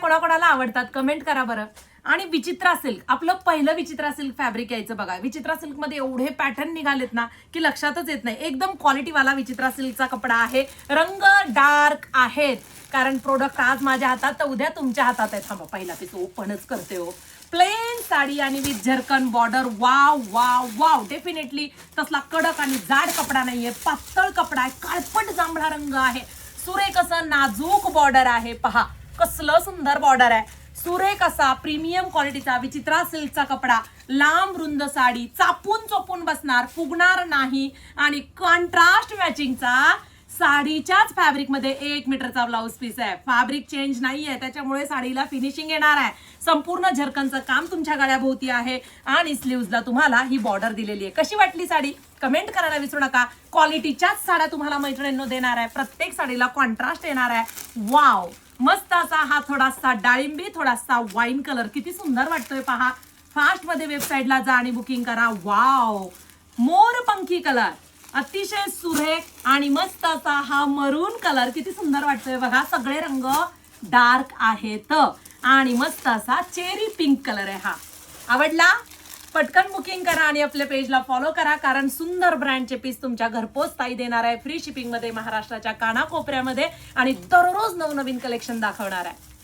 कोणाकोणाला आवडतात कमेंट करा बरं. आणि विचित्रा सिल्क, आपलं पहिलं विचित्रा सिल्क फॅब्रिक यायचं बघा. विचित्रा सिल्क मध्ये एवढे पॅटर्न निघालेत ना की लक्षातच येत नाही. एकदम क्वालिटीवाला विचित्रा सिल्कचा कपडा आहे. रंग डार्क आहेत कारण प्रोडक्ट आज माझ्या हातात तर उद्या तुमच्या हातात आहे. थांबा पहिला पीस ओपनच करते हो. प्लेन साडी आणि विथ झरकन border. Wow wow wow. Definitely तसला कडक आणि जाड कपडा नाहीये, पातळ कपडा आहे. काळपट जांभळा रंग आहे. सुरेख असं नाजूक बॉर्डर आहे. पहा कसलं सुंदर बॉर्डर आहे. सुरेख असा प्रीमियम क्वालिटीचा विचित्रा सिल्कचा कपडा. लांब रुंद साडी, चापून चोपून बसणार, फुगणार नाही. आणि कॉन्ट्रास्ट मॅचिंगचा साडीच्याच फॅब्रिक मध्ये 1 मीटरचा ब्लाऊज पीस आहे. फॅब्रिक चेंज नाहीये, त्याच्यामुळे साडीला फिनिशिंग येणार आहे. संपूर्ण झरकनचं काम तुमच्या गळ्याभोवती आहे आणि स्लीव्हजला तुम्हाला ही बॉर्डर दिलेली आहे. कशी वाटली साडी कमेंट करायला विसरू नका. क्वालिटीच्याच साड्या तुम्हाला मैत्रिणींनो देणार आहे. प्रत्येक साडीला कॉन्ट्रास्ट येणार आहे. वाव मस्त असा हा थोडासा डाळिंबी, थोडासा वाईन कलर किती सुंदर वाटतोय पहा. फास्ट मध्ये वेबसाईटला जा आणि बुकिंग करा. वाव मोरपंखी कलर अतिशय सुरेख आणि मस्त असा हा मरून कलर किती सुंदर वाटतोय बघा. सगळे रंग डार्क आहेत आणि मस्त असा चेरी पिंक कलर आहे हा. आवडला? पटकन बुकिंग करा आणि आपल्या पेजला फॉलो करा कारण सुंदर ब्रँडचे पीस तुमच्या घरपोच ताई देणार आहे. फ्री शिपिंग मध्ये महाराष्ट्राच्या कानाकोपऱ्यामध्ये आणि दररोज नवनवीन कलेक्शन दाखवणार आहे.